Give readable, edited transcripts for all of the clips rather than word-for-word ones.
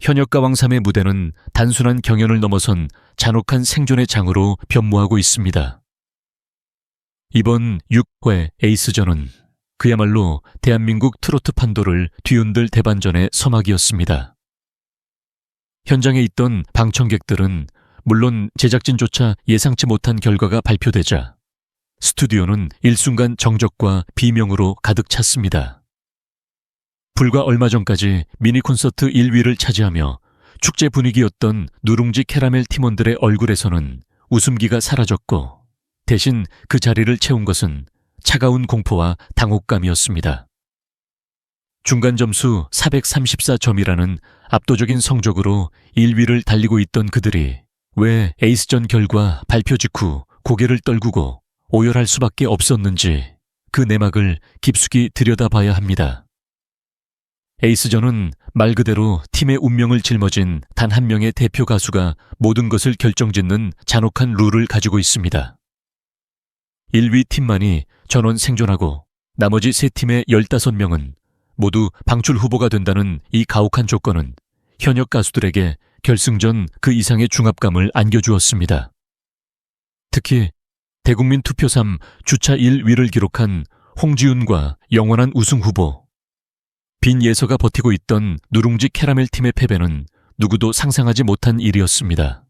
현역가왕3의 무대는 단순한 경연을 넘어선 잔혹한 생존의 장으로 변모하고 있습니다. 이번 6회 에이스전은 그야말로 대한민국 트로트 판도를 뒤흔들 대반전의 서막이었습니다. 현장에 있던 방청객들은 물론 제작진조차 예상치 못한 결과가 발표되자 스튜디오는 일순간 정적과 비명으로 가득 찼습니다. 불과 얼마 전까지 미니 콘서트 1위를 차지하며 축제 분위기였던 누룽지 캐러멜 팀원들의 얼굴에서는 웃음기가 사라졌고 대신 그 자리를 채운 것은 차가운 공포와 당혹감이었습니다. 중간 점수 434점이라는 압도적인 성적으로 1위를 달리고 있던 그들이 왜 에이스전 결과 발표 직후 고개를 떨구고 오열할 수밖에 없었는지 그 내막을 깊숙이 들여다봐야 합니다. 에이스전은 말 그대로 팀의 운명을 짊어진 단 한 명의 대표 가수가 모든 것을 결정짓는 잔혹한 룰을 가지고 있습니다. 1위 팀만이 전원 생존하고 나머지 3팀의 15명은 모두 방출 후보가 된다는 이 가혹한 조건은 현역 가수들에게 결승전 그 이상의 중압감을 안겨주었습니다. 특히 대국민 투표 3 주차 1위를 기록한 홍지윤과 영원한 우승 후보, 빈 예서가 버티고 있던 누룽지 캐러멜 팀의 패배는 누구도 상상하지 못한 일이었습니다.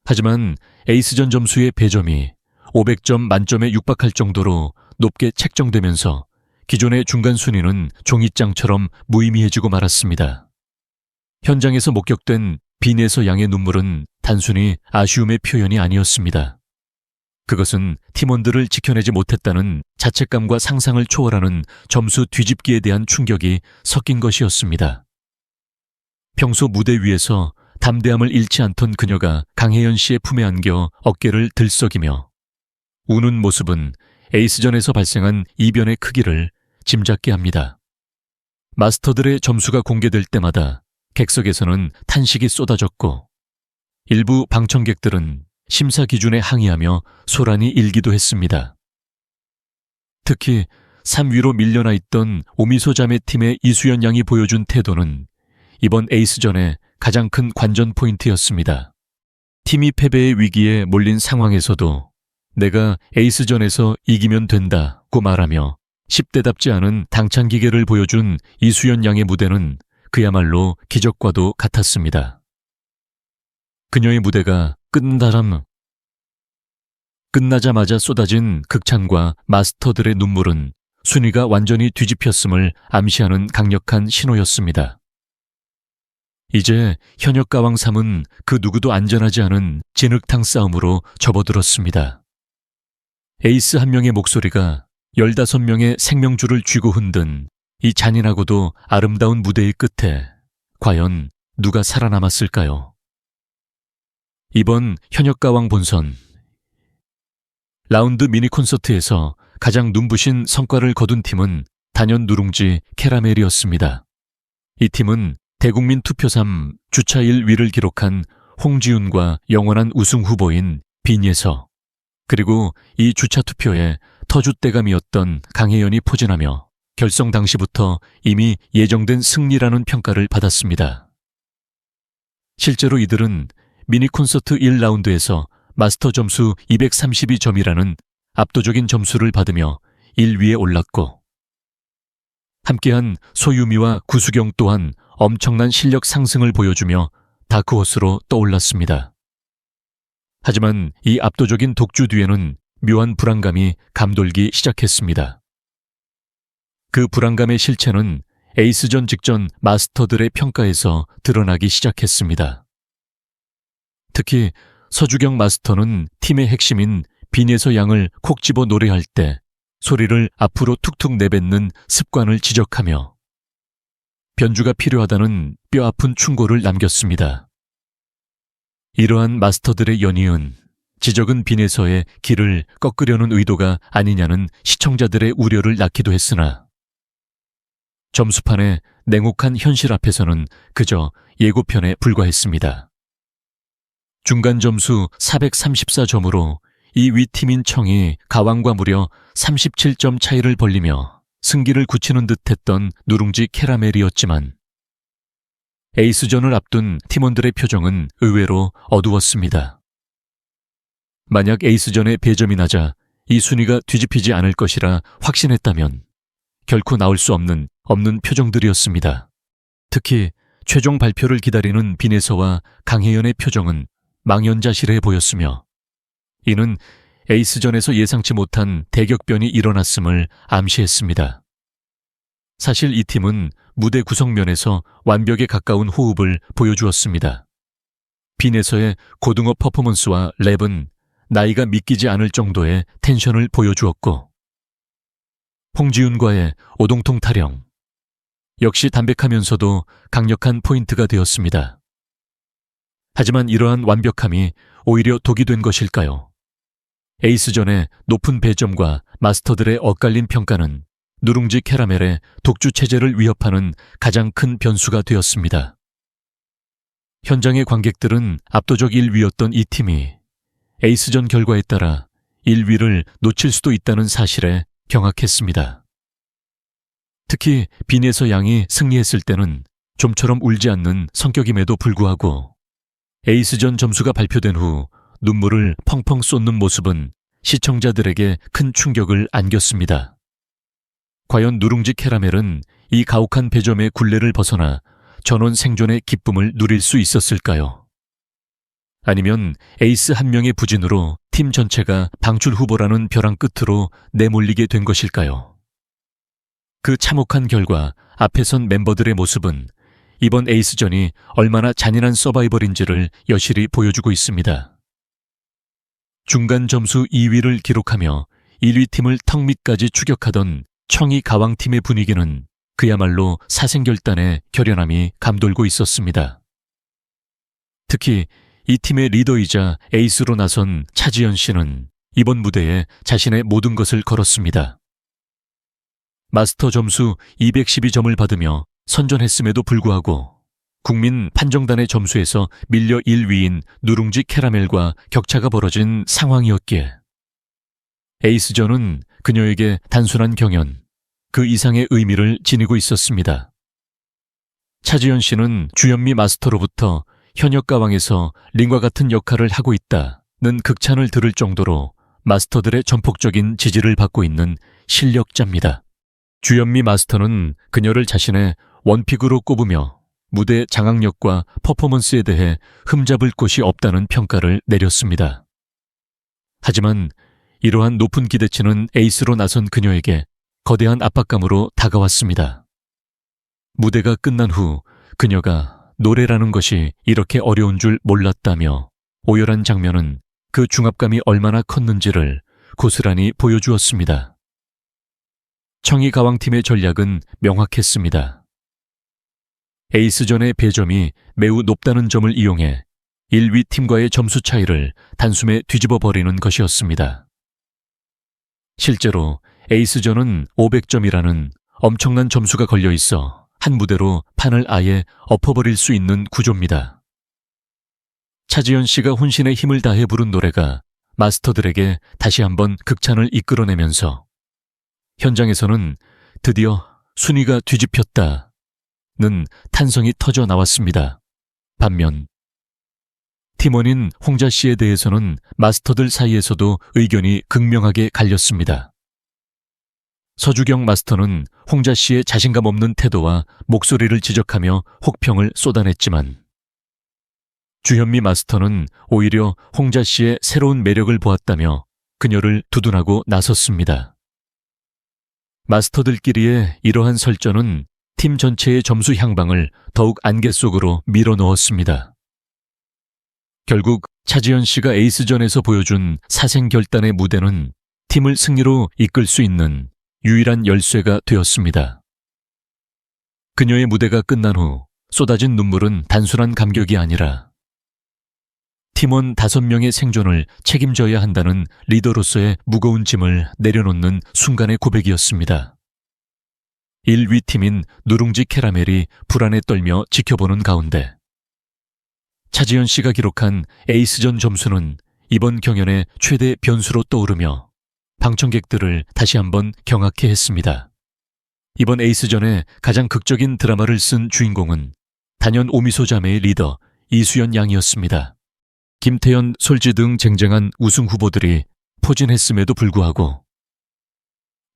하지만 에이스전 점수의 배점이 500점 만점에 육박할 정도로 높게 책정되면서 기존의 중간 순위는 종이장처럼 무의미해지고 말았습니다. 현장에서 목격된 빈 예서 양의 눈물은 단순히 아쉬움의 표현이 아니었습니다. 그것은 팀원들을 지켜내지 못했다는 자책감과 상상을 초월하는 점수 뒤집기에 대한 충격이 섞인 것이었습니다. 평소 무대 위에서 담대함을 잃지 않던 그녀가 강혜연 씨의 품에 안겨 어깨를 들썩이며 우는 모습은 에이스전에서 발생한 이변의 크기를 짐작게 합니다. 마스터들의 점수가 공개될 때마다 객석에서는 탄식이 쏟아졌고 일부 방청객들은 심사 기준에 항의하며 소란이 일기도 했습니다. 특히 3위로 밀려나 있던 오미소 자매팀의 이수연 양이 보여준 태도는 이번 에이스전의 가장 큰 관전 포인트였습니다. 팀이 패배의 위기에 몰린 상황에서도 내가 에이스전에서 이기면 된다고 말하며 10대답지 않은 당찬 기계를 보여준 이수연 양의 무대는 그야말로 기적과도 같았습니다. 그녀의 무대가 끝나자마자 쏟아진 극찬과 마스터들의 눈물은 순위가 완전히 뒤집혔음을 암시하는 강력한 신호였습니다. 이제 현역 가왕 3은 그 누구도 안전하지 않은 진흙탕 싸움으로 접어들었습니다. 에이스 한 명의 목소리가 15명의 생명줄을 쥐고 흔든 이 잔인하고도 아름다운 무대의 끝에 과연 누가 살아남았을까요? 이번 현역가왕 본선 라운드 미니 콘서트에서 가장 눈부신 성과를 거둔 팀은 단연 누룽지 캐러멜이었습니다. 이 팀은 대국민 투표 3 주차 1위를 기록한 홍지윤과 영원한 우승 후보인 빈예서, 그리고 이 주차 투표에 터줏대감이었던 강혜연이 포진하며 결성 당시부터 이미 예정된 승리라는 평가를 받았습니다. 실제로 이들은 미니 콘서트 1라운드에서 마스터 점수 232점이라는 압도적인 점수를 받으며 1위에 올랐고, 함께한 소유미와 구수경 또한 엄청난 실력 상승을 보여주며 다크호스로 떠올랐습니다. 하지만 이 압도적인 독주 뒤에는 묘한 불안감이 감돌기 시작했습니다. 그 불안감의 실체는 에이스전 직전 마스터들의 평가에서 드러나기 시작했습니다. 특히 서주경 마스터는 팀의 핵심인 빈예서 양을 콕 집어 노래할 때 소리를 앞으로 툭툭 내뱉는 습관을 지적하며 변주가 필요하다는 뼈아픈 충고를 남겼습니다. 이러한 마스터들의 연이은 지적은 빈예서의 길을 꺾으려는 의도가 아니냐는 시청자들의 우려를 낳기도 했으나 점수판의 냉혹한 현실 앞에서는 그저 예고편에 불과했습니다. 중간 점수 434점으로 이 위팀인 청이 가왕과 무려 37점 차이를 벌리며 승기를 굳히는 듯했던 누룽지 캐러멜이었지만 에이스전을 앞둔 팀원들의 표정은 의외로 어두웠습니다. 만약 에이스전에 배점이 낮아 이 순위가 뒤집히지 않을 것이라 확신했다면 결코 나올 수 없는 표정들이었습니다. 특히 최종 발표를 기다리는 빈에서와 강혜연의 표정은 망연자실해 보였으며 이는 에이스전에서 예상치 못한 대격변이 일어났음을 암시했습니다. 사실 이 팀은 무대 구성면에서 완벽에 가까운 호흡을 보여주었습니다. 빈에서의 고등어 퍼포먼스와 랩은 나이가 믿기지 않을 정도의 텐션을 보여주었고 홍지윤과의 오동통 타령 역시 담백하면서도 강력한 포인트가 되었습니다. 하지만 이러한 완벽함이 오히려 독이 된 것일까요? 에이스전의 높은 배점과 마스터들의 엇갈린 평가는 누룽지 캐러멜의 독주 체제를 위협하는 가장 큰 변수가 되었습니다. 현장의 관객들은 압도적 1위였던 이 팀이 에이스전 결과에 따라 1위를 놓칠 수도 있다는 사실에 경악했습니다. 특히 빈에서 양이 승리했을 때는 좀처럼 울지 않는 성격임에도 불구하고 에이스전 점수가 발표된 후 눈물을 펑펑 쏟는 모습은 시청자들에게 큰 충격을 안겼습니다. 과연 누룽지 캐러멜은 이 가혹한 배점의 굴레를 벗어나 전원 생존의 기쁨을 누릴 수 있었을까요? 아니면 에이스 한 명의 부진으로 팀 전체가 방출 후보라는 벼랑 끝으로 내몰리게 된 것일까요? 그 참혹한 결과 앞에 선 멤버들의 모습은 이번 에이스전이 얼마나 잔인한 서바이벌인지를 여실히 보여주고 있습니다. 중간 점수 2위를 기록하며 1위 팀을 턱 밑까지 추격하던 청이 가왕팀의 분위기는 그야말로 사생결단의 결연함이 감돌고 있었습니다. 특히 이 팀의 리더이자 에이스로 나선 차지연 씨는 이번 무대에 자신의 모든 것을 걸었습니다. 마스터 점수 212점을 받으며 선전했음에도 불구하고 국민 판정단의 점수에서 밀려 1위인 누룽지 캐러멜과 격차가 벌어진 상황이었기에 에이스전은 그녀에게 단순한 경연, 그 이상의 의미를 지니고 있었습니다. 차지연 씨는 주현미 마스터로부터 현역 가왕에서 링과 같은 역할을 하고 있다는 극찬을 들을 정도로 마스터들의 전폭적인 지지를 받고 있는 실력자입니다. 주현미 마스터는 그녀를 자신의 원픽으로 꼽으며 무대 장악력과 퍼포먼스에 대해 흠잡을 곳이 없다는 평가를 내렸습니다. 하지만 이러한 높은 기대치는 에이스로 나선 그녀에게 거대한 압박감으로 다가왔습니다. 무대가 끝난 후 그녀가 노래라는 것이 이렇게 어려운 줄 몰랐다며 오열한 장면은 그 중압감이 얼마나 컸는지를 고스란히 보여주었습니다. 청이 가왕팀의 전략은 명확했습니다. 에이스전의 배점이 매우 높다는 점을 이용해 1위 팀과의 점수 차이를 단숨에 뒤집어 버리는 것이었습니다. 실제로 에이스전은 500점이라는 엄청난 점수가 걸려 있어 한 무대로 판을 아예 엎어버릴 수 있는 구조입니다. 차지연 씨가 혼신의 힘을 다해 부른 노래가 마스터들에게 다시 한번 극찬을 이끌어내면서 현장에서는 드디어 순위가 뒤집혔다는 탄성이 터져 나왔습니다. 반면 팀원인 홍자 씨에 대해서는 마스터들 사이에서도 의견이 극명하게 갈렸습니다. 서주경 마스터는 홍자 씨의 자신감 없는 태도와 목소리를 지적하며 혹평을 쏟아냈지만 주현미 마스터는 오히려 홍자 씨의 새로운 매력을 보았다며 그녀를 두둔하고 나섰습니다. 마스터들끼리의 이러한 설전은 팀 전체의 점수 향방을 더욱 안개 속으로 밀어넣었습니다. 결국 차지연 씨가 에이스전에서 보여준 사생결단의 무대는 팀을 승리로 이끌 수 있는 유일한 열쇠가 되었습니다. 그녀의 무대가 끝난 후 쏟아진 눈물은 단순한 감격이 아니라 팀원 5명의 생존을 책임져야 한다는 리더로서의 무거운 짐을 내려놓는 순간의 고백이었습니다. 1위 팀인 누룽지 캐러멜이 불안에 떨며 지켜보는 가운데 차지연 씨가 기록한 에이스전 점수는 이번 경연의 최대 변수로 떠오르며 방청객들을 다시 한번 경악해 했습니다. 이번 에이스전의 가장 극적인 드라마를 쓴 주인공은 단연 오미소 자매의 리더 이수연 양이었습니다. 김태현, 솔지 등 쟁쟁한 우승 후보들이 포진했음에도 불구하고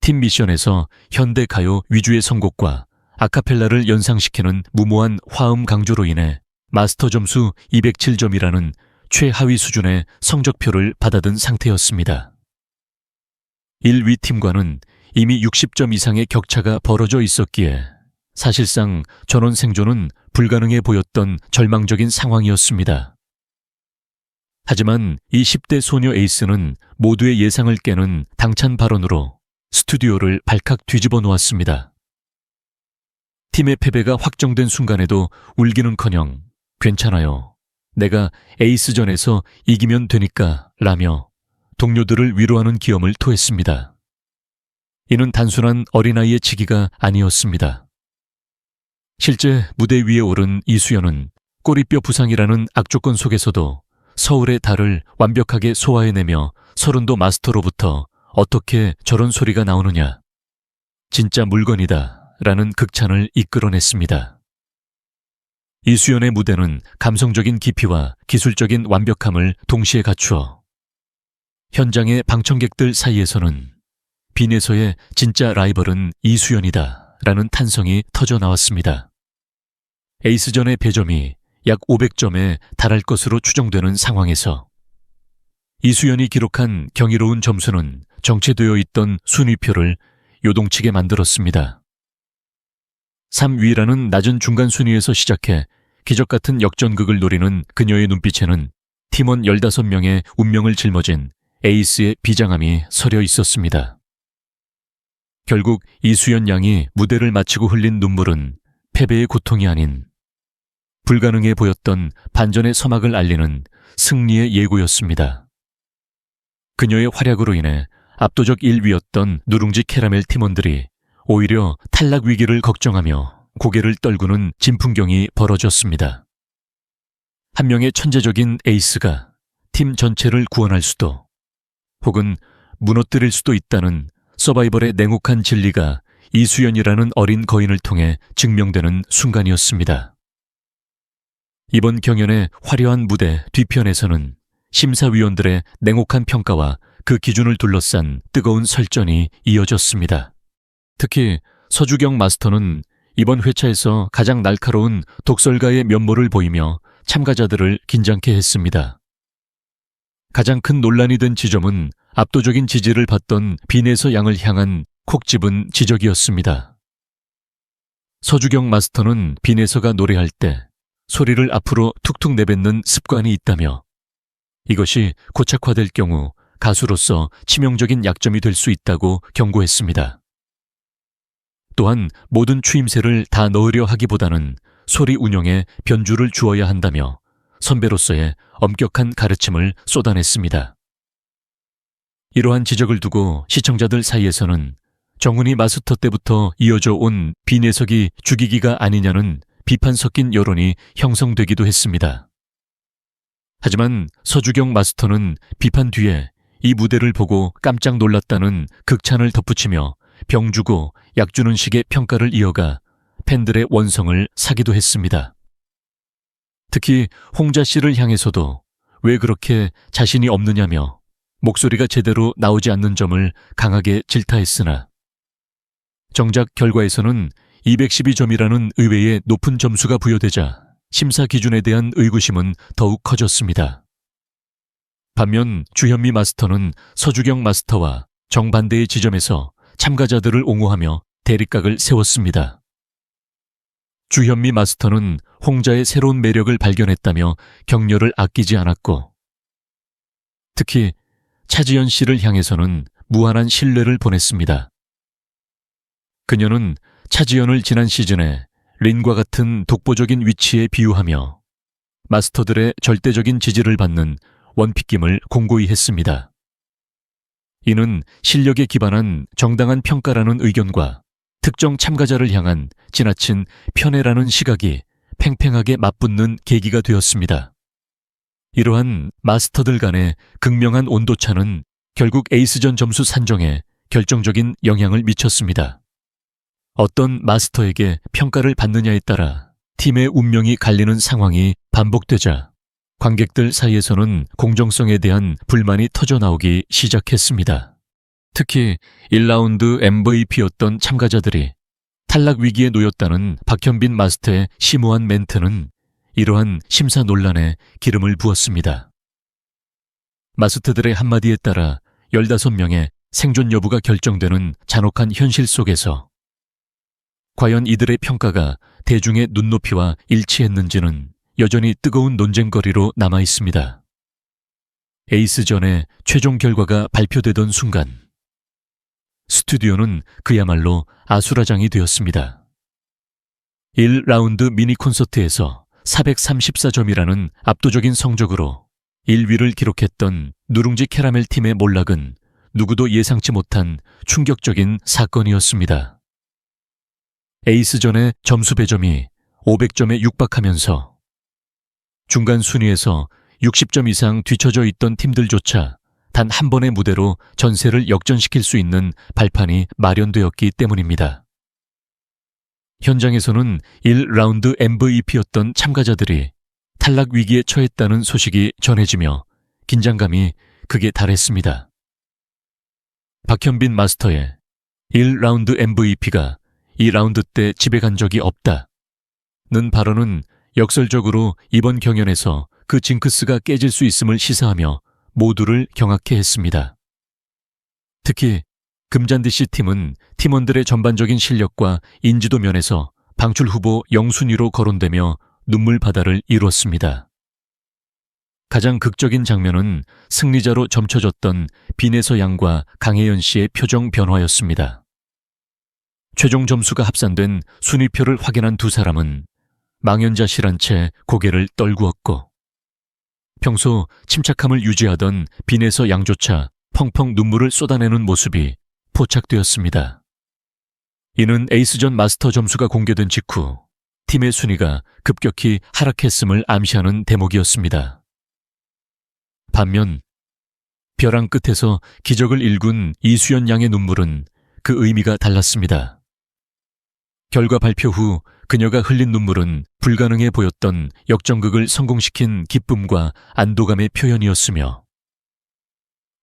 팀 미션에서 현대 가요 위주의 선곡과 아카펠라를 연상시키는 무모한 화음 강조로 인해 마스터 점수 207점이라는 최하위 수준의 성적표를 받아든 상태였습니다. 1위 팀과는 이미 60점 이상의 격차가 벌어져 있었기에 사실상 전원 생존은 불가능해 보였던 절망적인 상황이었습니다. 하지만 이 10대 소녀 에이스는 모두의 예상을 깨는 당찬 발언으로 스튜디오를 발칵 뒤집어 놓았습니다. 팀의 패배가 확정된 순간에도 울기는커녕 괜찮아요. 내가 에이스전에서 이기면 되니까 라며 동료들을 위로하는 기염을 토했습니다. 이는 단순한 어린아이의 치기가 아니었습니다. 실제 무대 위에 오른 이수연은 꼬리뼈 부상이라는 악조건 속에서도 서울의 달을 완벽하게 소화해내며 서른도 마스터로부터 어떻게 저런 소리가 나오느냐. 진짜 물건이다 라는 극찬을 이끌어냈습니다. 이수연의 무대는 감성적인 깊이와 기술적인 완벽함을 동시에 갖추어 현장의 방청객들 사이에서는 빈에서의 진짜 라이벌은 이수연이다 라는 탄성이 터져 나왔습니다. 에이스전의 배점이 약 500점에 달할 것으로 추정되는 상황에서 이수연이 기록한 경이로운 점수는 정체되어 있던 순위표를 요동치게 만들었습니다. 3위라는 낮은 중간 순위에서 시작해 기적같은 역전극을 노리는 그녀의 눈빛에는 팀원 15명의 운명을 짊어진 에이스의 비장함이 서려 있었습니다. 결국 이수연 양이 무대를 마치고 흘린 눈물은 패배의 고통이 아닌 불가능해 보였던 반전의 서막을 알리는 승리의 예고였습니다. 그녀의 활약으로 인해 압도적 1위였던 누룽지 캐러멜 팀원들이 오히려 탈락 위기를 걱정하며 고개를 떨구는 진풍경이 벌어졌습니다. 한 명의 천재적인 에이스가 팀 전체를 구원할 수도 혹은 무너뜨릴 수도 있다는 서바이벌의 냉혹한 진리가 이수연이라는 어린 거인을 통해 증명되는 순간이었습니다. 이번 경연의 화려한 무대 뒤편에서는 심사위원들의 냉혹한 평가와 그 기준을 둘러싼 뜨거운 설전이 이어졌습니다. 특히 서주경 마스터는 이번 회차에서 가장 날카로운 독설가의 면모를 보이며 참가자들을 긴장케 했습니다. 가장 큰 논란이 된 지점은 압도적인 지지를 받던 빈에서 양을 향한 콕 집은 지적이었습니다. 서주경 마스터는 빈에서가 노래할 때 소리를 앞으로 툭툭 내뱉는 습관이 있다며 이것이 고착화될 경우 가수로서 치명적인 약점이 될 수 있다고 경고했습니다. 또한 모든 추임새를 다 넣으려 하기보다는 소리 운용에 변주를 주어야 한다며 선배로서의 엄격한 가르침을 쏟아냈습니다. 이러한 지적을 두고 시청자들 사이에서는 정훈이 마스터 때부터 이어져 온 빈예석이 죽이기가 아니냐는 비판 섞인 여론이 형성되기도 했습니다. 하지만 서주경 마스터는 비판 뒤에 이 무대를 보고 깜짝 놀랐다는 극찬을 덧붙이며 병 주고 약 주는 식의 평가를 이어가 팬들의 원성을 사기도 했습니다. 특히 홍자 씨를 향해서도 왜 그렇게 자신이 없느냐며 목소리가 제대로 나오지 않는 점을 강하게 질타했으나 정작 결과에서는 212점이라는 의외의 높은 점수가 부여되자 심사 기준에 대한 의구심은 더욱 커졌습니다. 반면 주현미 마스터는 서주경 마스터와 정반대의 지점에서 참가자들을 옹호하며 대립각을 세웠습니다. 주현미 마스터는 홍자의 새로운 매력을 발견했다며 격려를 아끼지 않았고 특히 차지연 씨를 향해서는 무한한 신뢰를 보냈습니다. 그녀는 차지연을 지난 시즌에 린과 같은 독보적인 위치에 비유하며 마스터들의 절대적인 지지를 받는 원픽김을 공고히 했습니다. 이는 실력에 기반한 정당한 평가라는 의견과 특정 참가자를 향한 지나친 편애라는 시각이 팽팽하게 맞붙는 계기가 되었습니다. 이러한 마스터들 간의 극명한 온도차는 결국 에이스전 점수 산정에 결정적인 영향을 미쳤습니다. 어떤 마스터에게 평가를 받느냐에 따라 팀의 운명이 갈리는 상황이 반복되자 관객들 사이에서는 공정성에 대한 불만이 터져나오기 시작했습니다. 특히 1라운드 MVP였던 참가자들이 탈락 위기에 놓였다는 박현빈 마스터의 심오한 멘트는 이러한 심사 논란에 기름을 부었습니다. 마스터들의 한마디에 따라 15명의 생존 여부가 결정되는 잔혹한 현실 속에서 과연 이들의 평가가 대중의 눈높이와 일치했는지는 여전히 뜨거운 논쟁거리로 남아 있습니다. 에이스전의 최종 결과가 발표되던 순간 스튜디오는 그야말로 아수라장이 되었습니다. 1라운드 미니 콘서트에서 434점이라는 압도적인 성적으로 1위를 기록했던 누룽지 캐러멜 팀의 몰락은 누구도 예상치 못한 충격적인 사건이었습니다. 에이스전의 점수 배점이 500점에 육박하면서 중간 순위에서 60점 이상 뒤처져 있던 팀들조차 단 한 번의 무대로 전세를 역전시킬 수 있는 발판이 마련되었기 때문입니다. 현장에서는 1라운드 MVP였던 참가자들이 탈락 위기에 처했다는 소식이 전해지며 긴장감이 극에 달했습니다. 박현빈 마스터의 1라운드 MVP가 2라운드 때 집에 간 적이 없다는 발언은 역설적으로 이번 경연에서 그 징크스가 깨질 수 있음을 시사하며 모두를 경악해 했습니다. 특히 금잔디씨 팀은 팀원들의 전반적인 실력과 인지도 면에서 방출 후보 0순위로 거론되며 눈물 바다를 이뤘습니다. 가장 극적인 장면은 승리자로 점쳐졌던 빈에서 양과 강혜연 씨의 표정 변화였습니다. 최종 점수가 합산된 순위표를 확인한 두 사람은 망연자실한 채 고개를 떨구었고 평소 침착함을 유지하던 빈에서 양조차 펑펑 눈물을 쏟아내는 모습이 포착되었습니다. 이는 에이스전 마스터 점수가 공개된 직후 팀의 순위가 급격히 하락했음을 암시하는 대목이었습니다. 반면 벼랑 끝에서 기적을 일군 이수연 양의 눈물은 그 의미가 달랐습니다. 결과 발표 후 그녀가 흘린 눈물은 불가능해 보였던 역전극을 성공시킨 기쁨과 안도감의 표현이었으며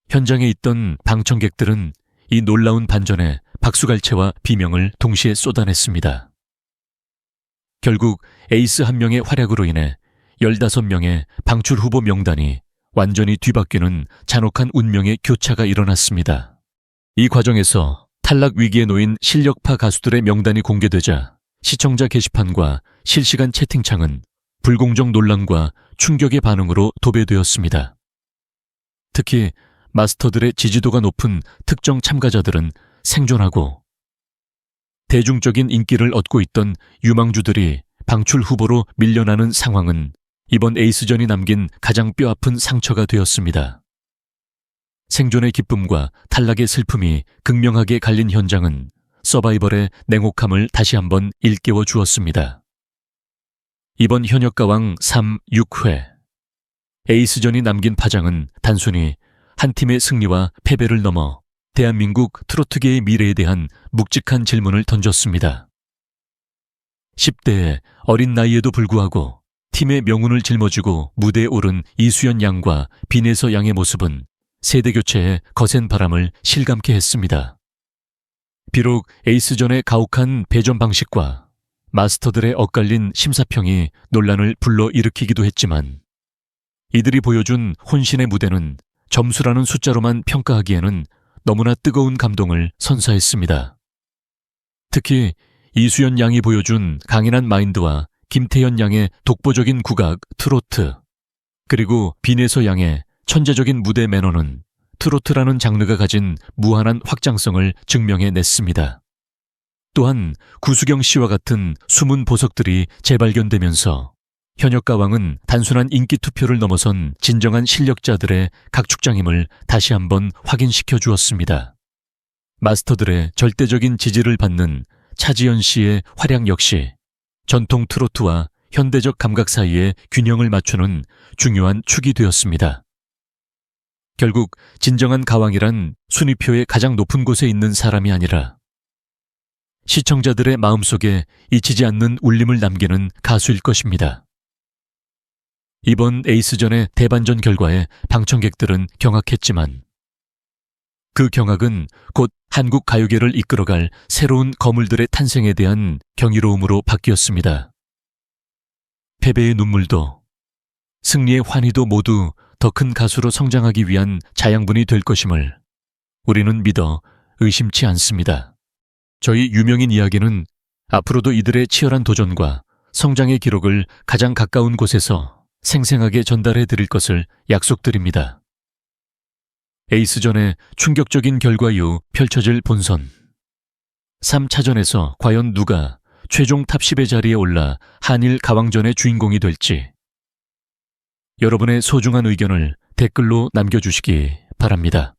현장에 있던 방청객들은 이 놀라운 반전에 박수갈채와 비명을 동시에 쏟아냈습니다. 결국 에이스 한 명의 활약으로 인해 15명의 방출 후보 명단이 완전히 뒤바뀌는 잔혹한 운명의 교차가 일어났습니다. 이 과정에서 탈락 위기에 놓인 실력파 가수들의 명단이 공개되자 시청자 게시판과 실시간 채팅창은 불공정 논란과 충격의 반응으로 도배되었습니다. 특히 마스터들의 지지도가 높은 특정 참가자들은 생존하고 대중적인 인기를 얻고 있던 유망주들이 방출 후보로 밀려나는 상황은 이번 에이스전이 남긴 가장 뼈아픈 상처가 되었습니다. 생존의 기쁨과 탈락의 슬픔이 극명하게 갈린 현장은 서바이벌의 냉혹함을 다시 한번 일깨워 주었습니다. 이번 현역가왕 3, 6회 에이스전이 남긴 파장은 단순히 한 팀의 승리와 패배를 넘어 대한민국 트로트계의 미래에 대한 묵직한 질문을 던졌습니다. 10대의 어린 나이에도 불구하고 팀의 명운을 짊어지고 무대에 오른 이수연 양과 빈에서 양의 모습은 세대교체의 거센 바람을 실감케 했습니다. 비록 에이스전의 가혹한 배전 방식과 마스터들의 엇갈린 심사평이 논란을 불러일으키기도 했지만 이들이 보여준 혼신의 무대는 점수라는 숫자로만 평가하기에는 너무나 뜨거운 감동을 선사했습니다. 특히 이수연 양이 보여준 강인한 마인드와 김태현 양의 독보적인 국악, 트로트, 그리고 빈에서 양의 천재적인 무대 매너는 트로트라는 장르가 가진 무한한 확장성을 증명해냈습니다. 또한 구수경 씨와 같은 숨은 보석들이 재발견되면서 현역가왕은 단순한 인기 투표를 넘어선 진정한 실력자들의 각축장임을 다시 한번 확인시켜 주었습니다. 마스터들의 절대적인 지지를 받는 차지연 씨의 활약 역시 전통 트로트와 현대적 감각 사이의 균형을 맞추는 중요한 축이 되었습니다. 결국 진정한 가왕이란 순위표의 가장 높은 곳에 있는 사람이 아니라 시청자들의 마음속에 잊히지 않는 울림을 남기는 가수일 것입니다. 이번 에이스전의 대반전 결과에 방청객들은 경악했지만 그 경악은 곧 한국 가요계를 이끌어갈 새로운 거물들의 탄생에 대한 경이로움으로 바뀌었습니다. 패배의 눈물도 승리의 환희도 모두 더 큰 가수로 성장하기 위한 자양분이 될 것임을 우리는 믿어 의심치 않습니다. 저희 유명인 이야기는 앞으로도 이들의 치열한 도전과 성장의 기록을 가장 가까운 곳에서 생생하게 전달해 드릴 것을 약속드립니다. 에이스전의 충격적인 결과 이후 펼쳐질 본선 3차전에서 과연 누가 최종 탑 10의 자리에 올라 한일 가왕전의 주인공이 될지 여러분의 소중한 의견을 댓글로 남겨주시기 바랍니다.